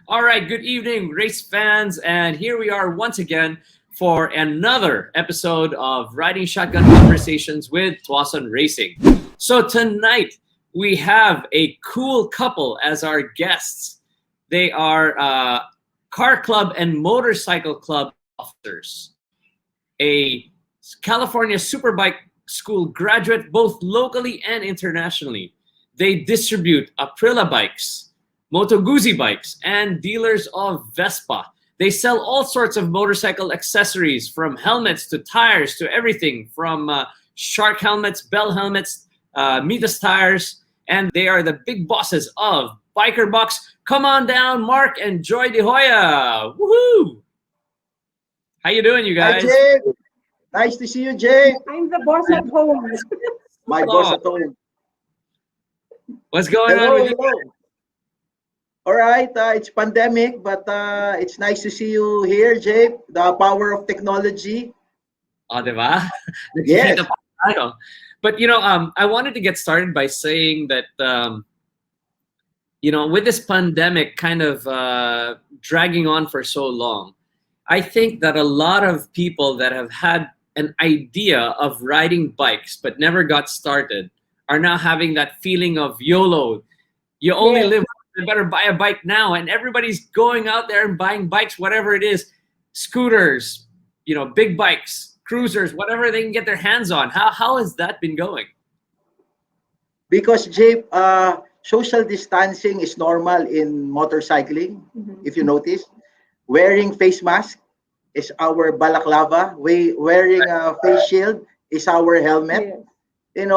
All right, good evening, race fans, and here we are once again for another episode of Riding Shotgun Conversations with Tuason Racing. So tonight we have a cool couple as our guests. They are car club and motorcycle club officers, a California Superbike school graduate both locally and internationally. They distribute Aprilia bikes, Moto Guzzi bikes, and dealers of Vespa. They sell all sorts of motorcycle accessories, from helmets to tires to everything, from shark helmets, bell helmets, Mitas tires, and they are the big bosses of Biker Box. Come on down, Marc and Joy de Joya. Woohoo! How you doing, you Hi, guys? Jay. Nice to see you, Jay. I'm the boss at home. My boss at home. What's going on with you? Hello. All right, it's pandemic, but it's nice to see you here, Jay. The power of technology. Oh, diba? Yes. But I wanted to get started by saying that with this pandemic kind of dragging on for so long, I think that a lot of people that have had an idea of riding bikes but never got started are now having that feeling of YOLO. You only live, you better buy a bike now. And everybody's going out there and buying bikes, whatever it is, scooters, big bikes, cruisers, whatever they can get their hands on. How has that been going? Because, Jay, social distancing is normal in motorcycling, if you notice. Wearing face mask is our balaclava. Wearing a face shield is our helmet. Yes.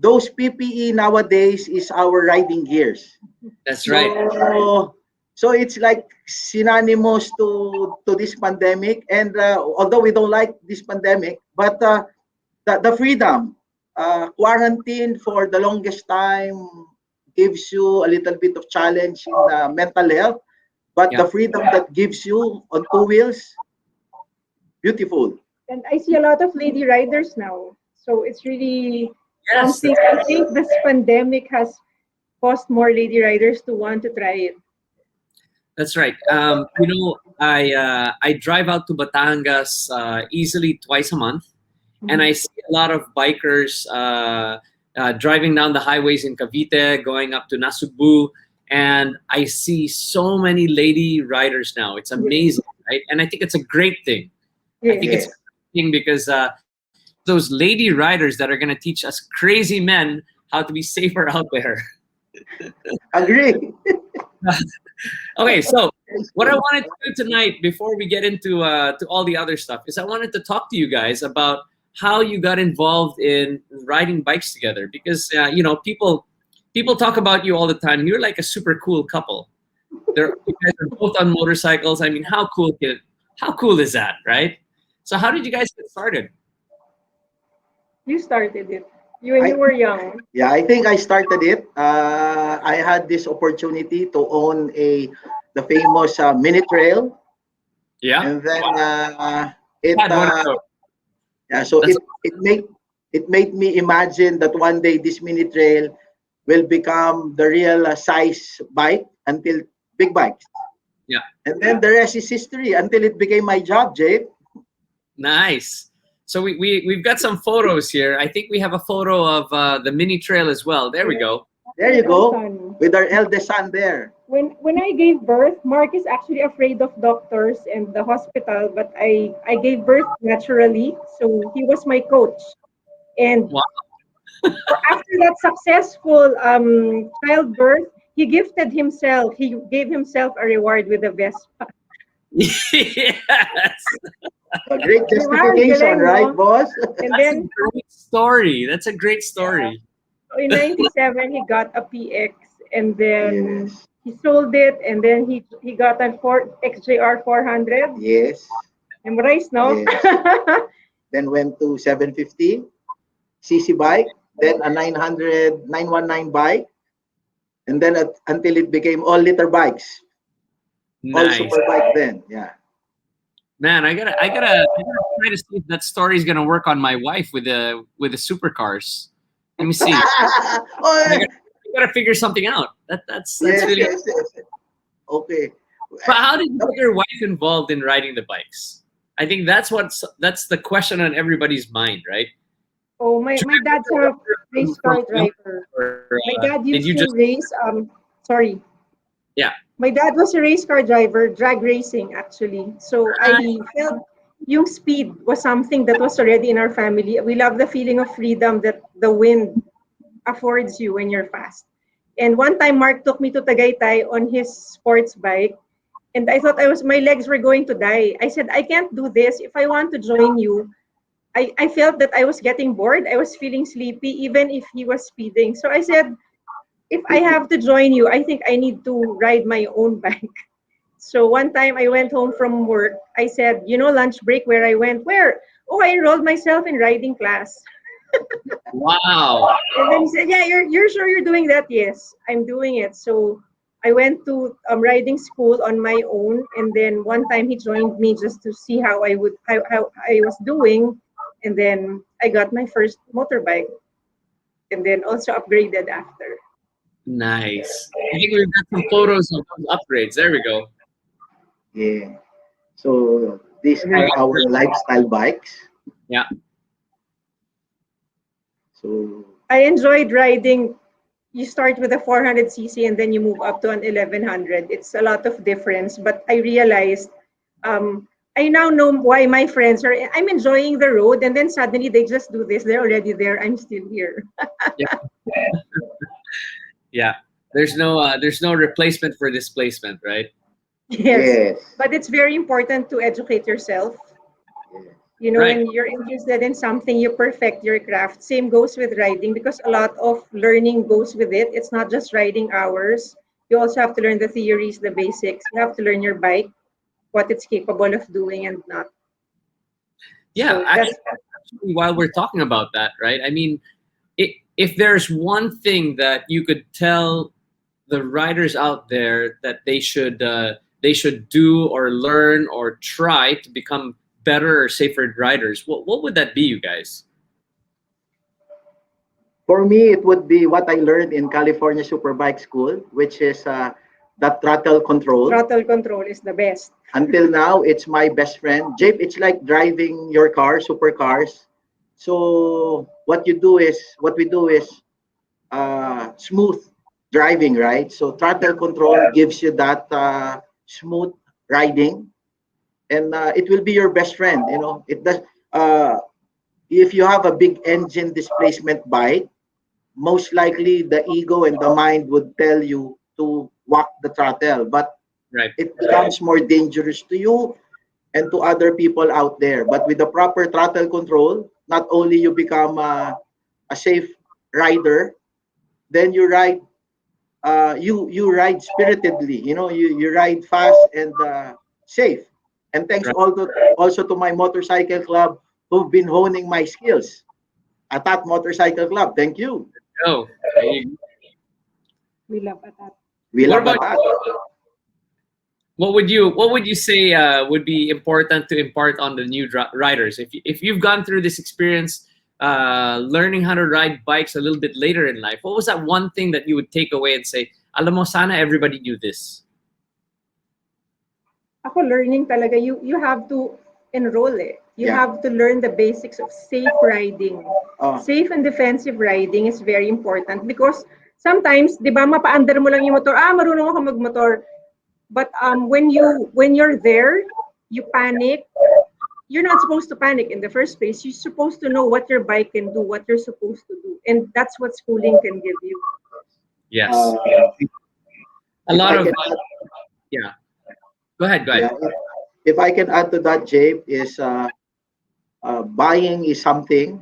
Those PPE nowadays is our riding gears. That's right. So it's like synonymous to this pandemic. And although we don't like this pandemic, but the freedom, quarantine for the longest time gives you a little bit of challenge in mental health. But the freedom that gives you on two wheels, beautiful. And I see a lot of lady riders now. So it's really Yes. something. I think this pandemic has caused more lady riders to want to try it. That's right. I drive out to Batangas easily twice a month, and I see a lot of bikers driving down the highways in Cavite, going up to Nasugbu, and I see so many lady riders now. It's amazing, right? And I think it's a great thing. I think it's a great thing because those lady riders that are going to teach us crazy men how to be safer out there. Agree. Okay, so what I wanted to do tonight, before we get into to all the other stuff, is I wanted to talk to you guys about how you got involved in riding bikes together. Because people talk about you all the time. You're like a super cool couple. You guys are both on motorcycles. I mean, how cool is that, right? So how did you guys get started? You started it. When you were young. Yeah, I think I started it. I had this opportunity to own the famous mini trail. Yeah. And then So it made me imagine that one day this mini trail will become the real size bike until big bikes. Yeah. And then the rest is history until it became my job, Jay. Nice. So we've got some photos here. I think we have a photo of the mini trail as well. There we go. There you go. With our eldest son there. When I gave birth, Mark is actually afraid of doctors and the hospital, but I gave birth naturally. So he was my coach. And after that successful childbirth, he gifted himself. He gave himself a reward with a Vespa. Yes. A great justification, right, boss? And That's a great story. That's a great story. So in '97, he got a PX, and then he sold it, and then he got a XJR 400. Yes. Memorize, no? Yes. Then went to 750 cc bike, then a 919 bike, and then until it became all liter bikes. Nice. All Superbike then, yeah. Man, I gotta try to see if that story is gonna work on my wife with the supercars. Let me see. I gotta figure something out. That's yes, really yes. Okay. But how did you get your wife involved in riding the bikes? I think that's the question on everybody's mind, right? Oh, my dad's a race car driver. Or, My dad did used you to just race. Sorry. yeah? My dad was a race car driver, drag racing actually. So I felt yung speed was something that was already in our family. We love the feeling of freedom that the wind affords you when you're fast. And one time, Mark took me to Tagaytay on his sports bike, and I thought my legs were going to die. I said, I can't do this. If I want to join you, I felt that I was getting bored. I was feeling sleepy, even if he was speeding. So I said, if I have to join you, I think I need to ride my own bike. So one time I went home from work. I said, lunch break where I went, where? Oh, I enrolled myself in riding class. Wow. And then he said, yeah, you're sure you're doing that? Yes, I'm doing it. So I went to riding school on my own. And then one time he joined me just to see how I was doing. And then I got my first motorbike and then also upgraded after. Nice. I think we've got some photos of those upgrades. There we go. Yeah. So these There are we our go. lifestyle bikes. Yeah. So I enjoyed riding. You start with a 400cc and then you move up to an 1100. It's a lot of difference, but I realized I now know why my friends are. I'm enjoying the road, and then suddenly they just do this. They're already there. I'm still here. Yeah. Yeah. There's no replacement for displacement, right? Yes, yes. but it's very important to educate yourself. Yes. Right. When you're interested in something, you perfect your craft. Same goes with riding because a lot of learning goes with it. It's not just riding hours. You also have to learn the theories, the basics. You have to learn your bike, what it's capable of doing and not. Yeah. So Actually, that's while we're talking about that, right? I mean, if there's one thing that you could tell the riders out there that they should do or learn or try to become better or safer riders, what would that be, you guys? For me, it would be what I learned in California Superbike School, which is the throttle control. throttle control is the best. Until now, it's my best friend. Jape, it's like driving your car, supercars. So what we do is smooth driving, right? So throttle control gives you that smooth riding, and it will be your best friend. It does. Uh, if you have a big engine displacement bike, most likely the ego and the mind would tell you to walk the throttle, but Right. it becomes more dangerous to you and to other people out there. But with the proper throttle control, not only you become a safe rider, then you ride you ride spiritedly. You ride fast and safe. And thanks Right. also to my motorcycle club who've been honing my skills. At that motorcycle club, thank you. Oh, there you go. We love that. We What love about that. what would you say would be important to impart on the new riders if you've gone through this experience learning how to ride bikes a little bit later in life? What was that one thing that you would take away and say, alam mo, sana everybody knew this? Ako learning talaga, you have to enroll it. You Yeah. have to learn the basics of safe riding. Oh, Safe and defensive riding is very important because sometimes, 'di ba, mapaandar mo lang yung motor. Marunong ako magmotor. But when you're there, you panic. You're not supposed to panic in the first place. You're supposed to know what your bike can do, what you're supposed to do, and that's what schooling can give you. Yes. uh, A if lot I of can add, yeah. Go ahead. Go yeah, ahead. if I can add to that, Jape, is buying is something,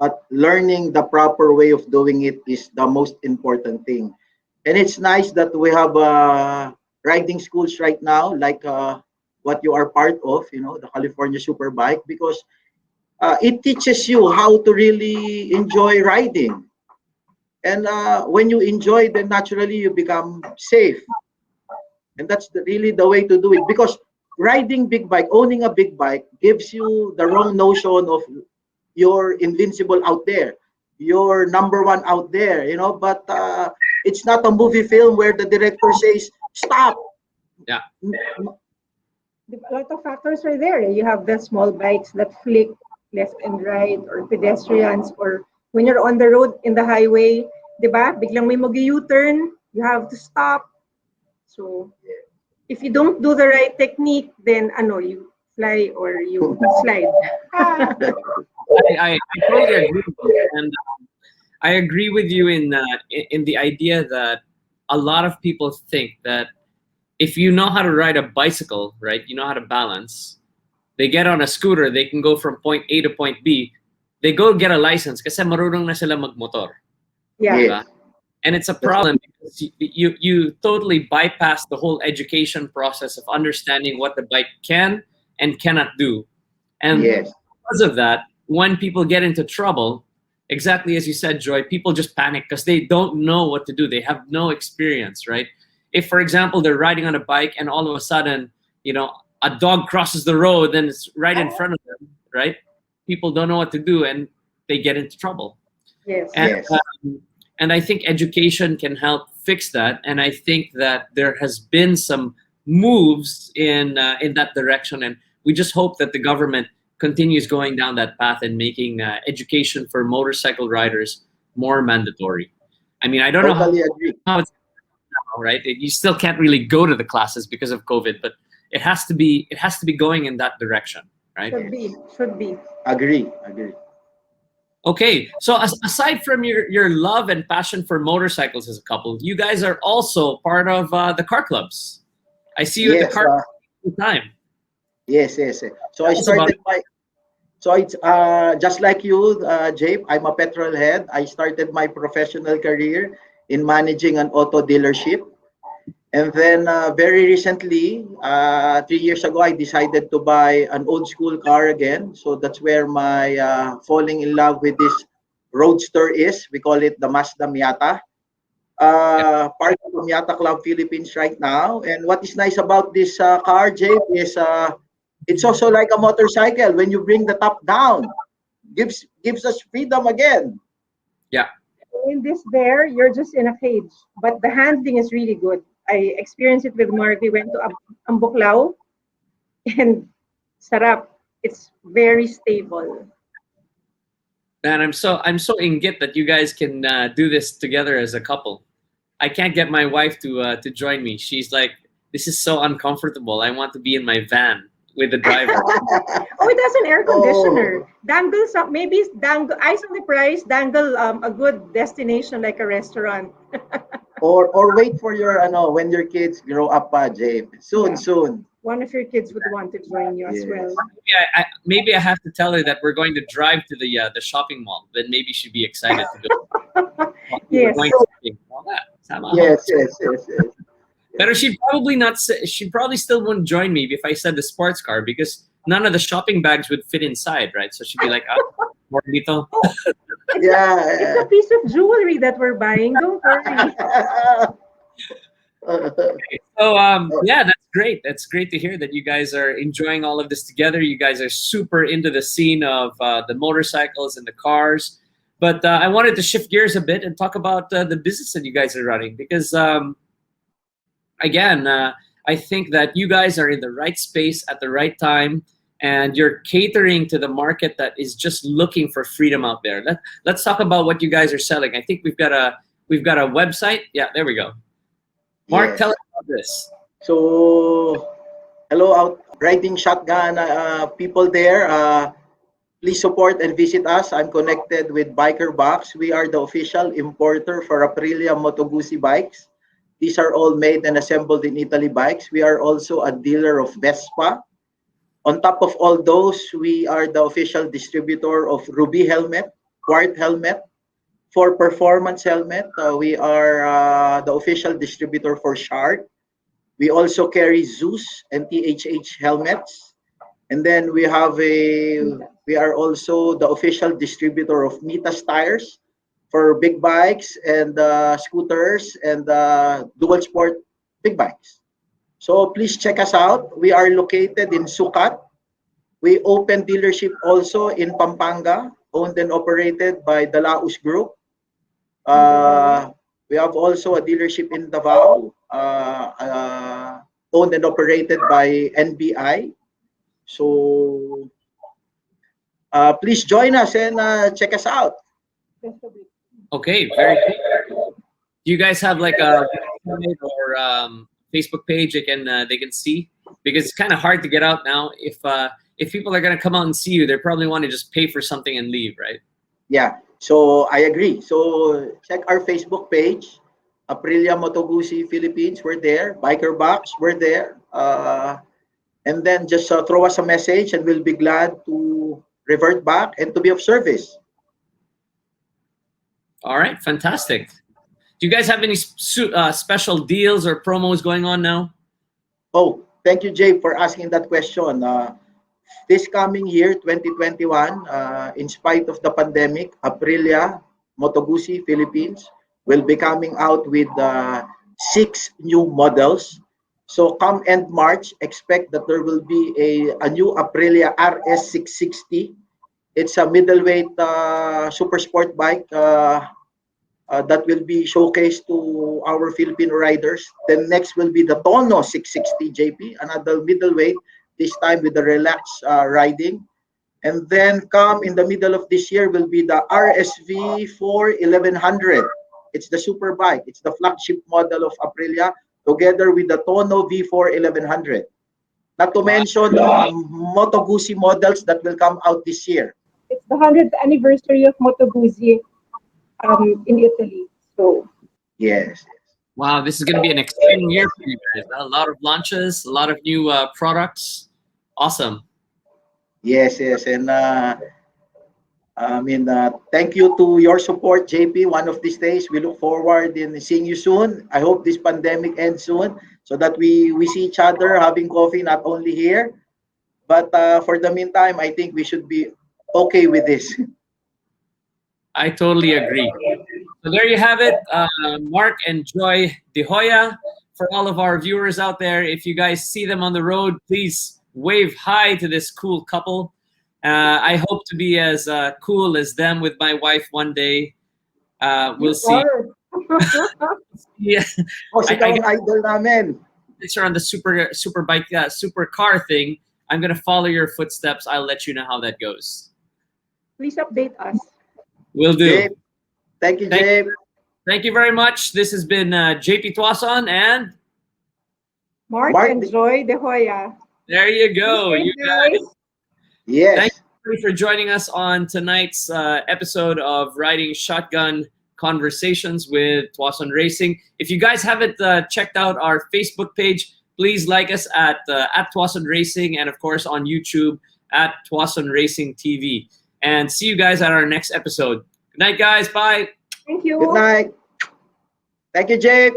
but learning the proper way of doing it is the most important thing. And it's nice that we have riding schools right now, like what you are part of, the California Superbike, because it teaches you how to really enjoy riding. And when you enjoy, then naturally you become safe. And that's really the way to do it. Because riding big bike, owning a big bike, gives you the wrong notion of you're invincible out there. You're number one out there, but it's not a movie film where the director says, stop, Yeah. A lot of factors are there. You have the small bikes that flick left and right, or pedestrians, or when you're on the road in the highway, di ba? Biglang may mag-U-turn, you have to stop. So if you don't do the right technique, then ano, you fly or you slide. I totally agree with you. And I agree with you in the idea that a lot of people think that if you know how to ride a bicycle, right, you know how to balance, they get on a scooter, they can go from point A to point B, they go get a license kasi marunong na sila magmotor. Yeah. Yes. And it's a problem because you totally bypass the whole education process of understanding what the bike can and cannot do. And Yes. because of that, when people get into trouble, exactly as you said, Joy, people just panic because they don't know what to do. They have no experience, right? If, for example, they're riding on a bike and all of a sudden, a dog crosses the road and it's right in front of them, right? People don't know what to do and they get into trouble. Yes. And, Yes. and I think education can help fix that. And I think that there has been some moves in that direction. And we just hope that the government continues going down that path and making education for motorcycle riders more mandatory. I mean, I don't know Totally agree. how it's now, right? You still can't really go to the classes because of COVID, but it has to be going in that direction, right? Should be. Agree. Okay, so aside from your love and passion for motorcycles as a couple, you guys are also part of the car clubs. I see you at Yes. the car club all the time. Yes. So I Tell us about started my. So it's just like you, Jape. I'm a petrol head. I started my professional career in managing an auto dealership. And then very recently, 3 years ago, I decided to buy an old school car again. So that's where my falling in love with this roadster is. We call it the Mazda Miata. Part of the Miata Club Philippines right now. And what is nice about this car, Jay, is it's also like a motorcycle. When you bring the top down, gives us freedom again. Yeah. In this there, you're just in a cage, but the handling is really good. I experienced it with Mark. We went to Ambuklao, and sarap. It's very stable. Man, I'm so inggit that you guys can do this together as a couple. I can't get my wife to join me. She's like, this is so uncomfortable. I want to be in my van with the driver. Oh, it has an air conditioner. Dangle some, maybe dangle eyes on the price. Dangle a good destination like a restaurant. or wait for your when your kids grow up, Jay. Soon. One of your kids would want to join you as Yes. well. Maybe I have to tell her that we're going to drive to the shopping mall. Then maybe she'd be excited to go. Yes. We're going shopping. All that. Sama ako. Yes. But she'd probably not. She probably still wouldn't join me if I said the sports car because none of the shopping bags would fit inside, right? So she'd be like, more dito. It's a piece of jewelry that we're buying. Don't worry. So yeah, that's great. That's great to hear that you guys are enjoying all of this together. You guys are super into the scene of the motorcycles and the cars. But I wanted to shift gears a bit and talk about the business that you guys are running because again, I think that you guys are in the right space at the right time, and you're catering to the market that is just looking for freedom out there. Let's talk about what you guys are selling. I think we've got a website. Yeah, there we go. Mark, Yes. tell us about this. So, hello out riding shotgun people there. Please support and visit us. I'm connected with Biker Box. We are the official importer for Aprilia Moto Guzzi bikes. These are all made and assembled in Italy bikes. We are also a dealer of Vespa. On top of all those, we are the official distributor of Ruby helmet, Quart helmet. For performance helmet, we are the official distributor for Shark. We also carry Zeus and THH helmets. And then we are also the official distributor of Mitas tires for big bikes and scooters and dual sport big bikes. So please check us out. We are located in Sucat. We open dealership also in Pampanga, owned and operated by the Laus Group. We have also a dealership in Davao, owned and operated by NBI. So please join us and check us out. Okay, very cool. Do you guys have like a website or Facebook page they can see? Because it's kind of hard to get out now. If people are gonna come out and see you, they probably want to just pay for something and leave, right? Yeah, so I agree. So check our Facebook page, Aprilia Moto Guzzi Philippines. We're there. Biker Box, we're there. And then just throw us a message, and we'll be glad to revert back and to be of service. All right, fantastic. Do you guys have any special deals or promos going on now? Oh, thank you, Jay, for asking that question. This coming year, 2021, in spite of the pandemic, Aprilia Moto Guzzi Philippines will be coming out with 6 new models. So come end March, expect that there will be a new Aprilia RS 660. It's a middleweight super sport bike that will be showcased to our Filipino riders. Then next will be the Tono 660 JP, another middleweight, this time with the relaxed riding. And then come in the middle of this year will be the RSV 4 1100. It's the Superbike. It's the flagship model of Aprilia, together with the Tono V4 1100. Not to mention Moto Guzzi models that will come out this year. It's the 100th anniversary of Moto Guzzi in Italy. So Yes. Wow, this is going to be an exciting year for you guys. A lot of launches, a lot of new products. Awesome. Yes, yes. And thank you to your support, JP. One of these days, we look forward in seeing you soon. I hope this pandemic ends soon so that we see each other having coffee, not only here. But for the meantime, I think we should be okay with this. I totally agree. So there you have it, Marc and Joy de Joya. For all of our viewers out there, if you guys see them on the road, please wave hi to this cool couple. I hope to be as cool as them with my wife one day. We'll see. Yeah, Si ikaw ang idol namin. picture on the Superbike supercar thing. I'm gonna follow your footsteps. I'll let you know how that goes. please update us. Will do. Jabe. Thank you, Jabe. Thank you very much. This has been JP Tuason, and Marc and Joy de Joya. there you go. Thank You you, guys. Yes. Thank you for joining us on tonight's episode of Riding Shotgun Conversations with Tuason Racing. If you guys haven't checked out our Facebook page, please like us at Tuason Racing, and of course on YouTube at Tuason Racing TV. And see you guys at our next episode. Good night, guys. Bye. Thank you. Good night. Thank you, Jabe.